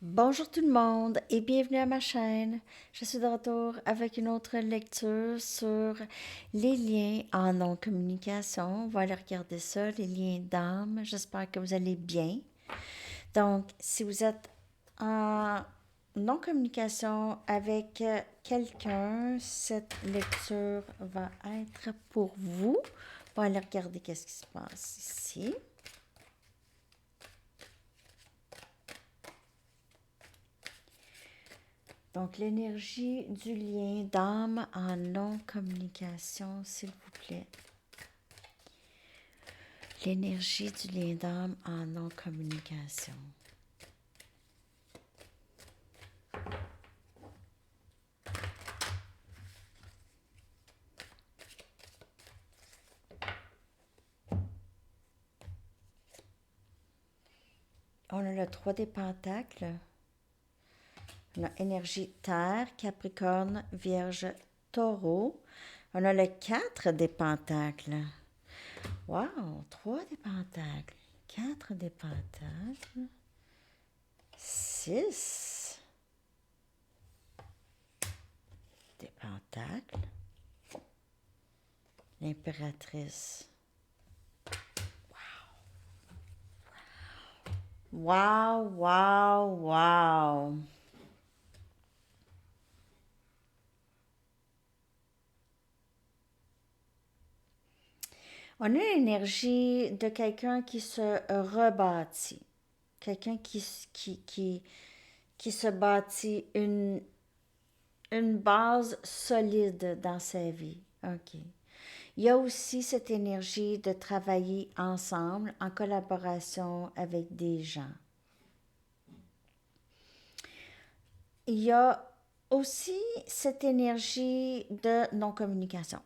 Bonjour tout le monde et bienvenue à ma chaîne. Je suis de retour avec une autre lecture sur les liens en non-communication. On va aller regarder ça, les liens d'âme. J'espère que vous allez bien. Donc, si vous êtes en non-communication avec quelqu'un, cette lecture va être pour vous. On va aller regarder qu'est-ce qui se passe ici. Donc, l'énergie du lien d'âme en non-communication, s'il vous plaît. L'énergie du lien d'âme en non-communication. On a le 3 des pentacles. On a énergie terre, capricorne, vierge, taureau. On a le 4 des pentacles. Wow, 3 des pentacles, 4 des pentacles, 6 des pentacles, l'impératrice. Wow, wow, wow. On a l'énergie de quelqu'un qui se rebâtit, quelqu'un qui se bâtit une base solide dans sa vie. OK. Il y a aussi cette énergie de travailler ensemble, en collaboration avec des gens. Il y a aussi cette énergie de non-communication.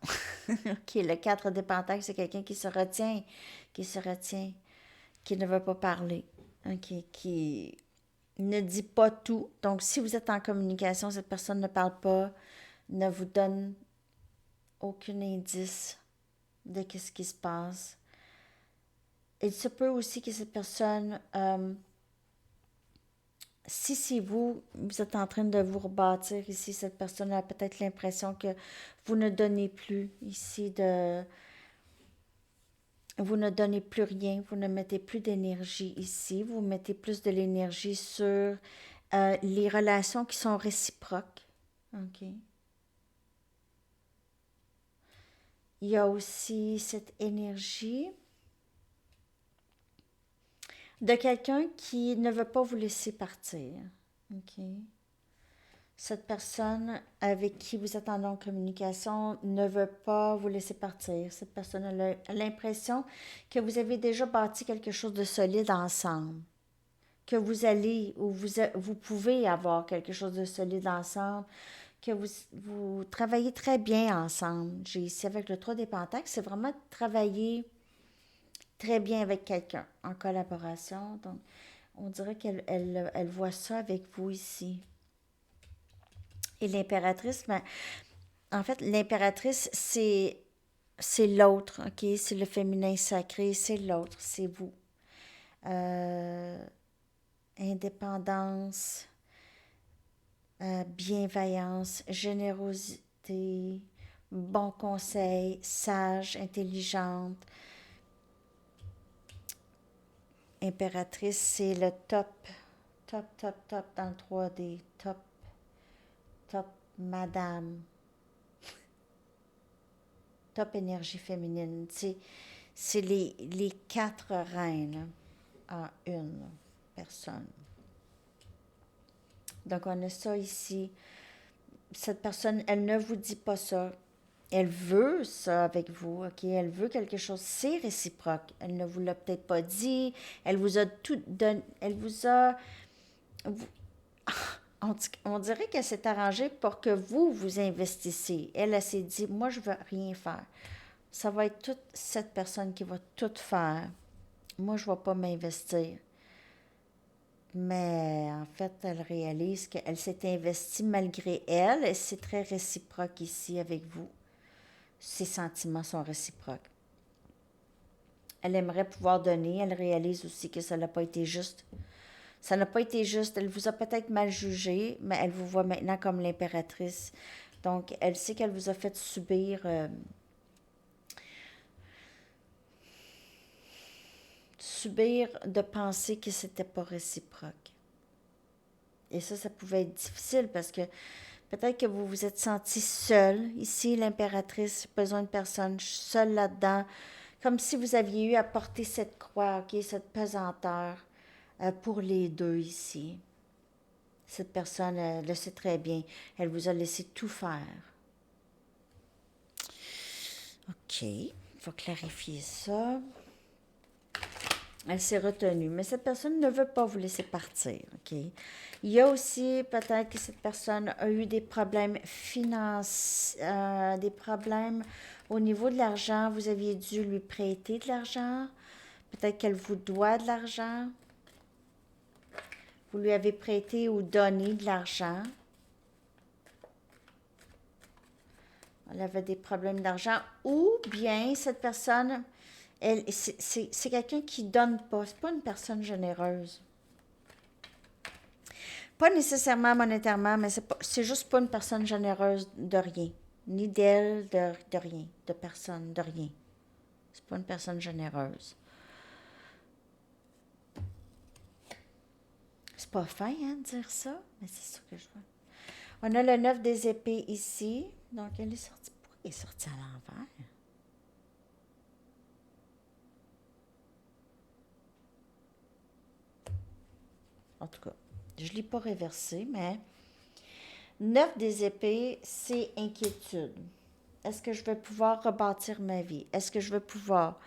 OK, le 4 des pentacles, c'est quelqu'un qui se retient, qui ne veut pas parler, OK, qui ne dit pas tout. Donc, si vous êtes en communication, cette personne ne parle pas, ne vous donne aucun indice de ce qui se passe. Il se peut aussi que cette personne, si c'est vous, vous êtes en train de vous rebâtir ici, cette personne a peut-être l'impression que vous ne donnez plus ici de... Vous ne donnez plus rien, vous ne mettez plus d'énergie ici, vous mettez plus de l'énergie sur les relations qui sont réciproques. OK. Il y a aussi cette énergie de quelqu'un qui ne veut pas vous laisser partir. OK. Cette personne avec qui vous êtes en non-communication ne veut pas vous laisser partir. Cette personne a l'impression que vous avez déjà bâti quelque chose de solide ensemble, que vous allez ou vous pouvez avoir quelque chose de solide ensemble, que vous travaillez très bien ensemble. J'ai ici avec le 3 des pentacles, c'est vraiment travailler très bien avec quelqu'un en collaboration. Donc, on dirait qu'elle voit ça avec vous ici. Et l'impératrice, ben, en fait, l'impératrice, c'est l'autre, OK? C'est le féminin sacré, c'est l'autre, c'est vous. Euh, Indépendance, bienveillance, générosité, bon conseil, sage, intelligente. Impératrice, c'est le top dans le 3D, top madame, top énergie féminine. C'est les 4 reines en une personne. Donc, on a ça ici. Cette personne, elle ne vous dit pas ça. Elle veut ça avec vous, OK? Elle veut quelque chose. C'est réciproque. Elle ne vous l'a peut-être pas dit. Elle vous a tout donné. Elle vous a... On dirait qu'elle s'est arrangée pour que vous investissiez. Elle s'est dit, moi, je veux rien faire. Ça va être toute cette personne qui va tout faire. Moi, je ne vais pas m'investir. Mais en fait, elle réalise qu'elle s'est investie malgré elle et c'est très réciproque ici avec vous. Ses sentiments sont réciproques. Elle aimerait pouvoir donner, elle réalise aussi que ça n'a pas été juste Ça n'a pas été juste. Elle vous a peut-être mal jugé, mais elle vous voit maintenant comme l'impératrice. Donc, elle sait qu'elle vous a fait subir de penser que c'était pas réciproque. Et ça pouvait être difficile parce que peut-être que vous vous êtes senti seul. Ici, l'impératrice a besoin de personne seule là-dedans. Comme si vous aviez eu à porter cette croix, ok, cette pesanteur pour les deux ici. Cette personne, elle le sait très bien. Elle vous a laissé tout faire. OK. Il faut clarifier ça. Elle s'est retenue. Mais cette personne ne veut pas vous laisser partir. OK? Il y a aussi peut-être que cette personne a eu des problèmes financiers, des problèmes au niveau de l'argent. Vous aviez dû lui prêter de l'argent. Peut-être qu'elle vous doit de l'argent. Vous lui avez prêté ou donné de l'argent. Elle avait des problèmes d'argent. Ou bien cette personne, c'est quelqu'un qui ne donne pas. C'est pas une personne généreuse. Pas nécessairement monétairement, mais c'est juste pas une personne généreuse de rien. Ni d'elle, de rien. De personne, de rien. C'est pas une personne généreuse. C'est pas fin, hein, de dire ça, mais c'est ça que je vois. On a le 9 des épées ici. Donc, elle est sortie. Pourquoi elle est sortie à l'envers? En tout cas, je ne l'ai pas réversé, mais 9 des épées, c'est inquiétude. Est-ce que je vais pouvoir rebâtir ma vie? Est-ce que je vais pouvoir?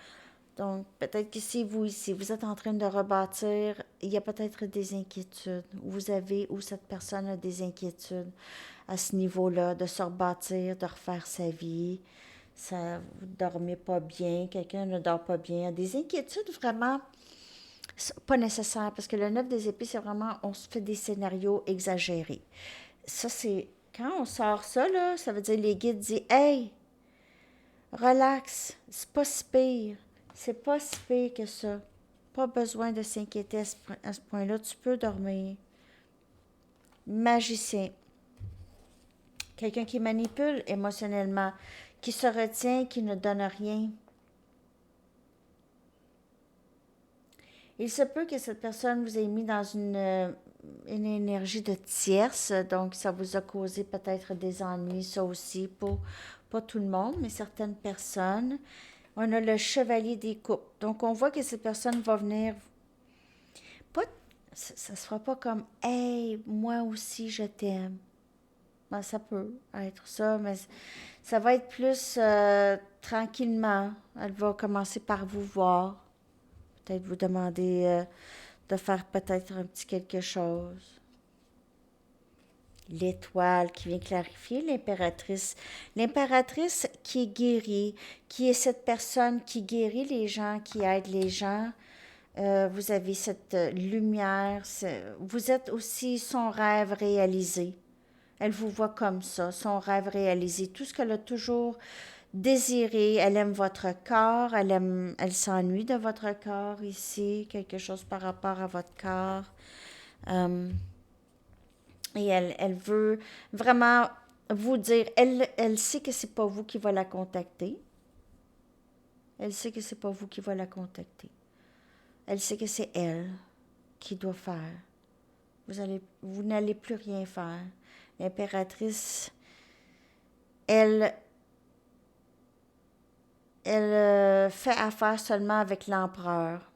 Donc, peut-être que si vous ici, vous êtes en train de rebâtir, il y a peut-être des inquiétudes. Vous avez, ou cette personne a des inquiétudes à ce niveau-là, de se rebâtir, de refaire sa vie. Ça, vous ne dormez pas bien, quelqu'un ne dort pas bien. Des inquiétudes vraiment pas nécessaires, parce que le 9 des épées, c'est vraiment, on se fait des scénarios exagérés. Ça, c'est, quand on sort ça, là, ça veut dire les guides disent, hey, relax, c'est pas si pire. C'est pas si pire que ça. Pas besoin de s'inquiéter à ce point-là. Tu peux dormir. Magicien. Quelqu'un qui manipule émotionnellement, qui se retient, qui ne donne rien. Il se peut que cette personne vous ait mis dans une énergie de tierce, donc ça vous a causé peut-être des ennuis, ça aussi, pour pas tout le monde, mais certaines personnes. On a le chevalier des coupes. Donc, on voit que cette personne va venir. Pas, ça ne sera pas comme hey, moi aussi, je t'aime. Ben, ça peut être ça, mais ça va être plus tranquillement. Elle va commencer par vous voir. Peut-être vous demander de faire peut-être un petit quelque chose. L'étoile qui vient clarifier l'impératrice. L'impératrice qui est guérie, qui est cette personne qui guérit les gens, qui aide les gens. Vous avez cette lumière. Vous êtes aussi son rêve réalisé. Elle vous voit comme ça, son rêve réalisé. Tout ce qu'elle a toujours désiré. Elle aime votre corps. Elle s'ennuie de votre corps ici. Quelque chose par rapport à votre corps. Et elle veut vraiment vous dire, elle sait que c'est pas vous qui va la contacter. Elle sait que c'est pas vous qui va la contacter. Elle sait que c'est elle qui doit faire. Vous n'allez plus rien faire. L'impératrice, elle fait affaire seulement avec l'empereur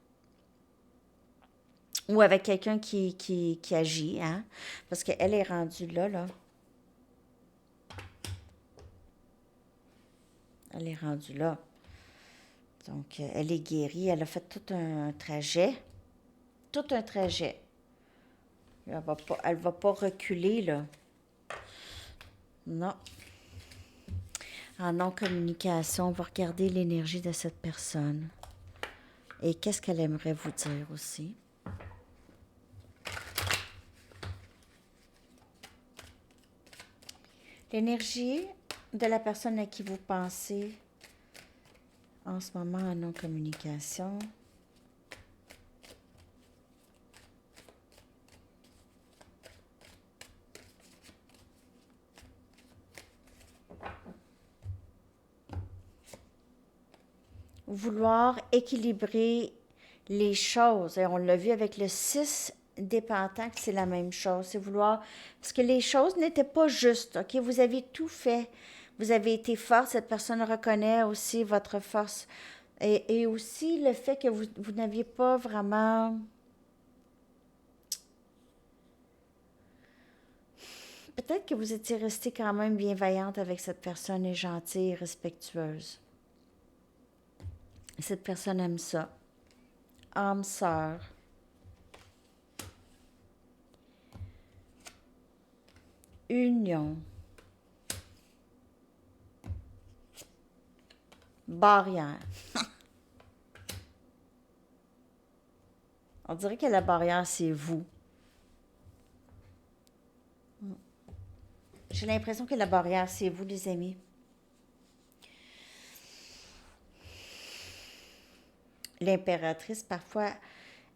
ou avec quelqu'un qui agit, hein? Parce qu'elle est rendue là, là. Elle est rendue là. Donc, elle est guérie. Elle a fait tout un trajet. Tout un trajet. Elle va pas reculer, là. Non. En non-communication, on va regarder l'énergie de cette personne. Et qu'est-ce qu'elle aimerait vous dire aussi? L'énergie de la personne à qui vous pensez en ce moment en non-communication. vouloir équilibrer les choses. Et on l'a vu avec le 6 des pentacles, c'est la même chose. C'est vouloir... Parce que les choses n'étaient pas justes, OK? Vous avez tout fait. Vous avez été forte. Cette personne reconnaît aussi votre force. Et aussi le fait que vous n'aviez pas vraiment... Peut-être que vous étiez restée quand même bienveillante avec cette personne et gentille et respectueuse. Cette personne aime ça. Âme sœur. Union. Barrière. On dirait que la barrière, c'est vous. J'ai l'impression que la barrière, c'est vous, les amis. L'impératrice, parfois,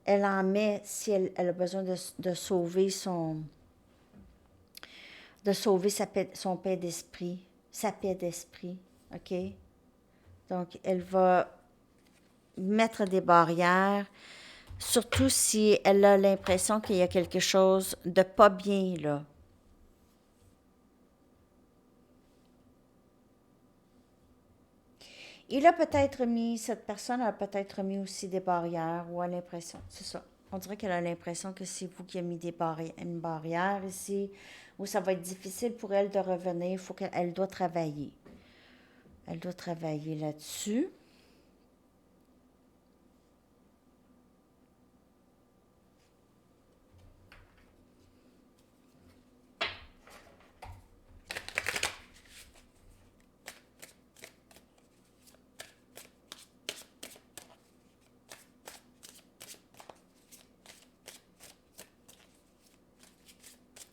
elle en met si elle a besoin de sauver son paix d'esprit, sa paix d'esprit, OK? Donc, elle va mettre des barrières, surtout si elle a l'impression qu'il y a quelque chose de pas bien, là. Cette personne a peut-être mis aussi des barrières ou a l'impression, c'est ça. On dirait qu'elle a l'impression que c'est vous qui avez mis une barrière ici, où ça va être difficile pour elle de revenir. Il faut qu'elle doit travailler. Elle doit travailler là-dessus.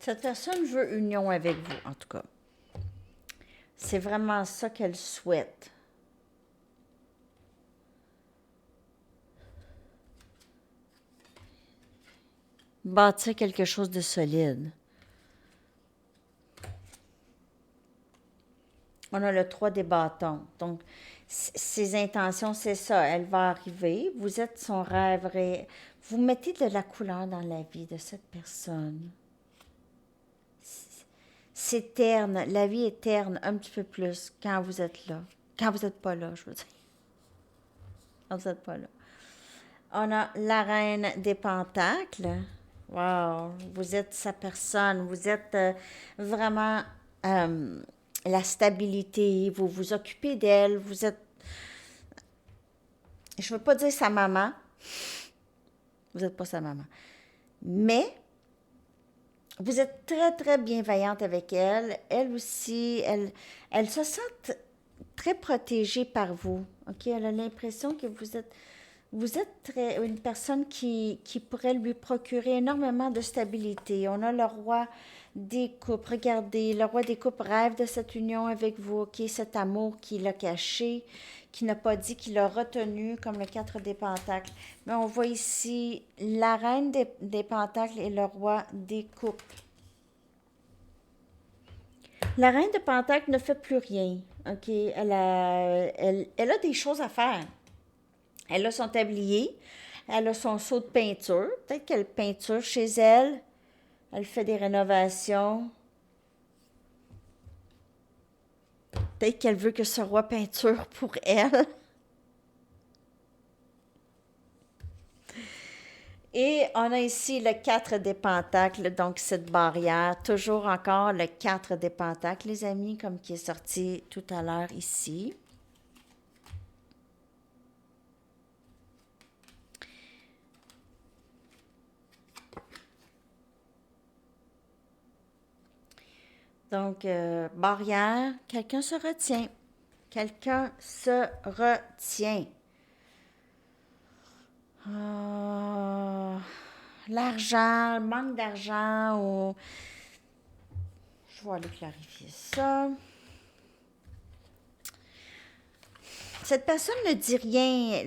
Cette personne veut union avec vous, en tout cas. C'est vraiment ça qu'elle souhaite. Bâtir quelque chose de solide. On a le 3 des bâtons. Donc, ses intentions, c'est ça. Elle va arriver. Vous êtes son rêve. Vous mettez de la couleur dans la vie de cette personne. C'est terne. La vie est terne un petit peu plus quand vous êtes là. Quand vous n'êtes pas là, je veux dire. Quand vous n'êtes pas là. On a la reine des pentacles. Wow, vous êtes sa personne. Vous êtes vraiment la stabilité. Vous vous occupez d'elle. Vous êtes... Je ne veux pas dire sa maman. Vous n'êtes pas sa maman. Mais vous êtes très, très bienveillante avec elle. Elle aussi, elle se sent très protégée par vous. OK? Elle a l'impression que vous êtes une personne qui pourrait lui procurer énormément de stabilité. On a le roi des coupes. Regardez, le roi des coupes rêve de cette union avec vous, OK? Cet amour qu'il a caché, qu'il n'a pas dit, qu'il a retenu, comme le 4 des pentacles. Mais on voit ici la reine des pentacles et le roi des coupes. La reine des pentacles ne fait plus rien, OK? Elle a des choses à faire. Elle a son tablier, elle a son seau de peinture. Peut-être qu'elle peinture chez elle. Elle fait des rénovations. Peut-être qu'elle veut que ce roi peinture pour elle. Et on a ici le 4 des pentacles, donc cette barrière. Toujours encore le 4 des pentacles, les amis, comme qui est sorti tout à l'heure ici. Donc, barrière, quelqu'un se retient. Quelqu'un se retient. L'argent, manque d'argent ou... Je vais aller clarifier ça. Cette personne ne dit rien.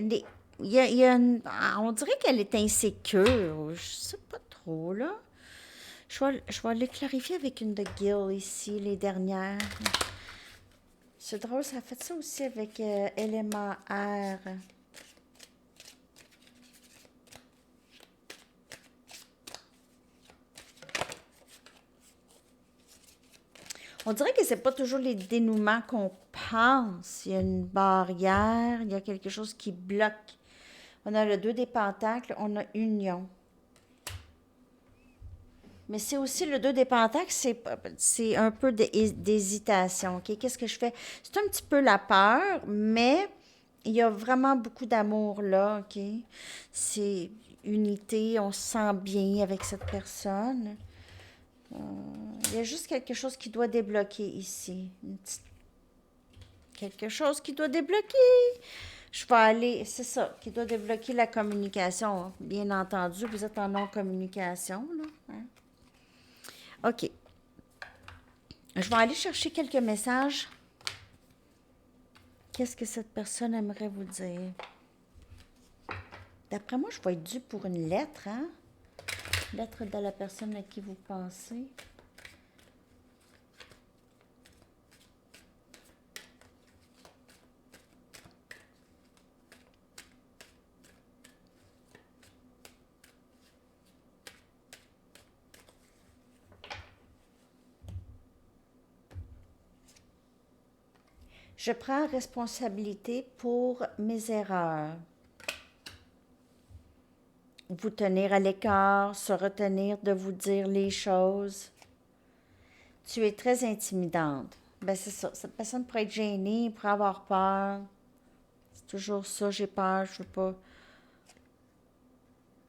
On dirait qu'elle est insécure. Je sais pas trop, là. Je vais aller clarifier avec une de Gil ici, les dernières. C'est drôle, ça a fait ça aussi avec élément air. On dirait que c'est pas toujours les dénouements qu'on pense. Il y a une barrière, il y a quelque chose qui bloque. On a le 2 des pentacles, on a union. Mais c'est aussi le 2 des pentacles, c'est un peu d'hésitation. OK? Qu'est-ce que je fais? C'est un petit peu la peur, mais il y a vraiment beaucoup d'amour là. OK? C'est unité, on se sent bien avec cette personne. Il y a juste quelque chose qui doit débloquer ici. Quelque chose qui doit débloquer. Je vais aller, c'est ça, qui doit débloquer la communication. Bien entendu, vous êtes en non-communication, là. Hein? OK. Je vais aller chercher quelques messages. Qu'est-ce que cette personne aimerait vous dire? D'après moi, je vais être due pour une lettre, hein? Lettre de la personne à qui vous pensez. Je prends responsabilité pour mes erreurs. Vous tenir à l'écart, se retenir de vous dire les choses. Tu es très intimidante. Ben c'est ça. Cette personne pourrait être gênée, pourrait avoir peur. C'est toujours ça, j'ai peur, je veux pas.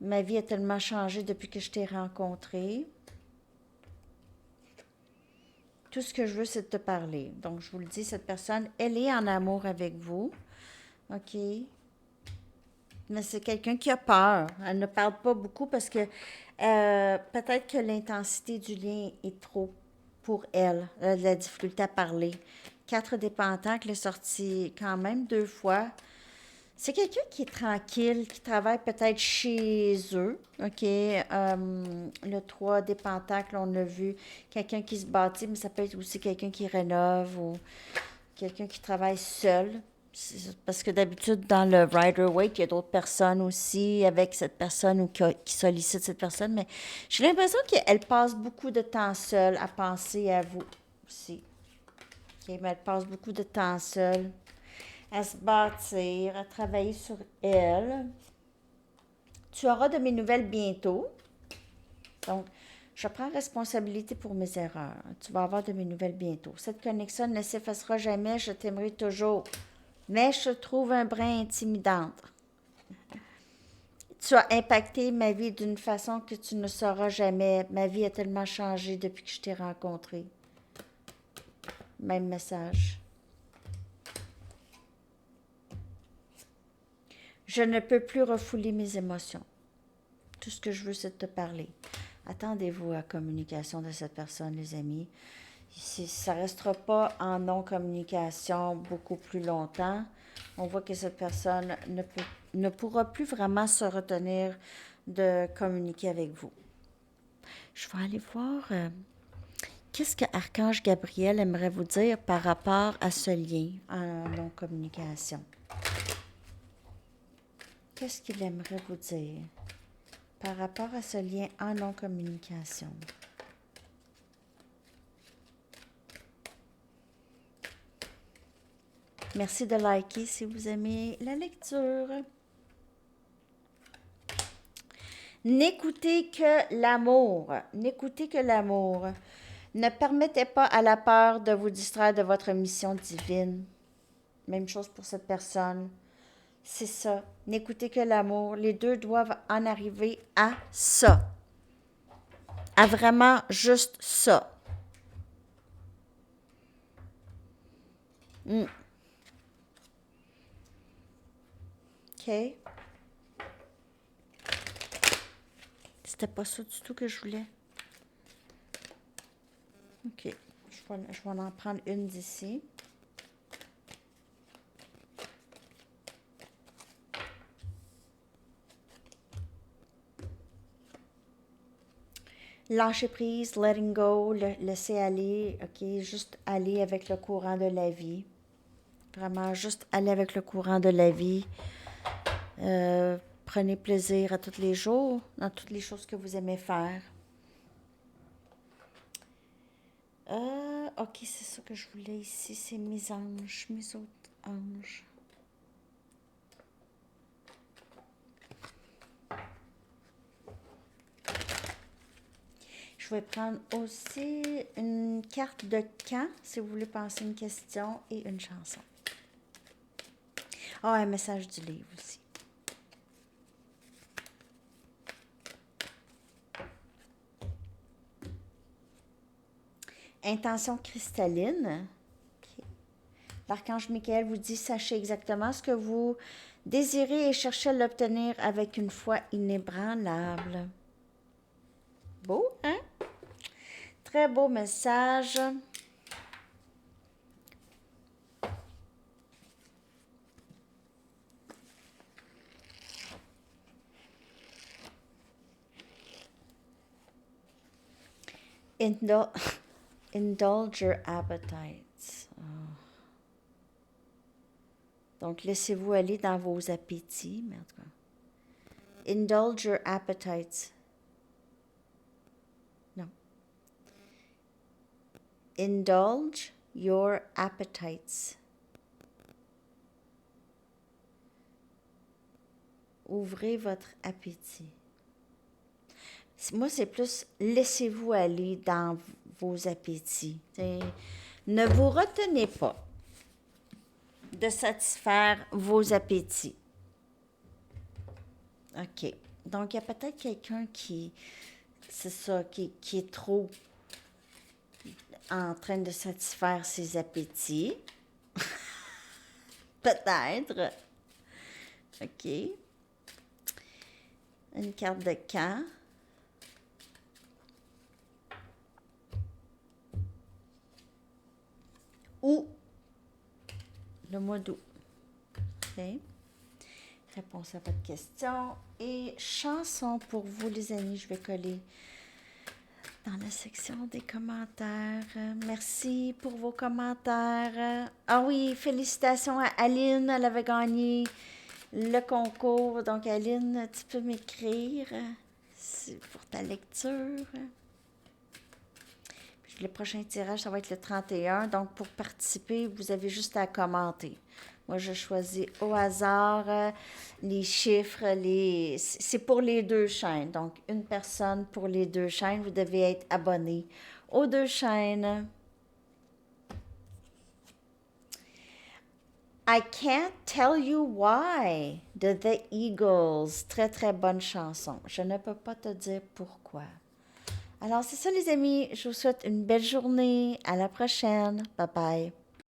Ma vie a tellement changé depuis que je t'ai rencontré. Tout ce que je veux, c'est de te parler. Donc, je vous le dis, cette personne, elle est en amour avec vous. OK? Mais c'est quelqu'un qui a peur. Elle ne parle pas beaucoup parce que peut-être que l'intensité du lien est trop pour elle. Elle a de la difficulté à parler. 4 des pentacles est sorti quand même 2 fois. C'est quelqu'un qui est tranquille, qui travaille peut-être chez eux. OK? Le 3 des pentacles, on a vu quelqu'un qui se bâtit, mais ça peut être aussi quelqu'un qui rénove ou quelqu'un qui travaille seul. Parce que d'habitude, dans le Rider-Waite, il y a d'autres personnes aussi avec cette personne ou qui sollicitent cette personne. Mais j'ai l'impression qu'elle passe beaucoup de temps seule à penser à vous aussi. OK? Mais elle passe beaucoup de temps seule à se bâtir, à travailler sur elle. Tu auras de mes nouvelles bientôt. Donc, je prends responsabilité pour mes erreurs. Tu vas avoir de mes nouvelles bientôt. Cette connexion ne s'effacera jamais. Je t'aimerai toujours. Mais je te trouve un brin intimidante. Tu as impacté ma vie d'une façon que tu ne sauras jamais. Ma vie a tellement changé depuis que je t'ai rencontré. Même message. Je ne peux plus refouler mes émotions. Tout ce que je veux, c'est de te parler. Attendez-vous à la communication de cette personne, les amis. Ça ne restera pas en non-communication beaucoup plus longtemps. On voit que cette personne ne pourra plus vraiment se retenir de communiquer avec vous. Je vais aller voir qu'est-ce que Archange Gabriel aimerait vous dire par rapport à ce lien en non-communication. Qu'est-ce qu'il aimerait vous dire par rapport à ce lien en non-communication? Merci de liker si vous aimez la lecture. N'écoutez que l'amour. N'écoutez que l'amour. Ne permettez pas à la peur de vous distraire de votre mission divine. Même chose pour cette personne. C'est ça. N'écoutez que l'amour. Les deux doivent en arriver à ça. À vraiment juste ça. OK? C'était pas ça du tout que je voulais. OK. Je vais en prendre une d'ici. Lâcher prise, letting go, laisser aller, OK? Juste aller avec le courant de la vie. Vraiment, juste aller avec le courant de la vie. Prenez plaisir à tous les jours, dans toutes les choses que vous aimez faire. Ok, c'est ça que je voulais ici, c'est mes anges, mes autres anges. Je vais prendre aussi une carte de camp, si vous voulez penser une question, et une chanson. Ah, un message du livre aussi. Intention cristalline. Okay. L'archange Michael vous dit, sachez exactement ce que vous désirez et cherchez à l'obtenir avec une foi inébranlable. Beau, hein? Très beau message. Indulge your appetites. Oh. Donc, laissez-vous aller dans vos appétits. Mais en tout cas. Indulge your appetites. Non. Indulge your appetites. Ouvrez votre appétit. Moi, c'est plus laissez-vous aller dans vos appétits. T'sais, ne vous retenez pas de satisfaire vos appétits. OK. Donc, il y a peut-être quelqu'un c'est ça, qui est trop en train de satisfaire ses appétits. Peut-être. OK. Une carte de camp. Ou le mois d'août. OK. Réponse à votre question. Et chanson pour vous, les amis. Je vais coller dans la section des commentaires. Merci pour vos commentaires. Ah oui, félicitations à Aline. Elle avait gagné le concours. Donc, Aline, tu peux m'écrire pour ta lecture. Puis, le prochain tirage, ça va être le 31. Donc, pour participer, vous avez juste à commenter. Moi, je choisis au hasard les chiffres. C'est pour les deux chaînes. Donc, une personne pour les deux chaînes. Vous devez être abonné aux deux chaînes. I can't tell you why de The Eagles. Très, très bonne chanson. Je ne peux pas te dire pourquoi. Alors, c'est ça, les amis. Je vous souhaite une belle journée. À la prochaine. Bye bye.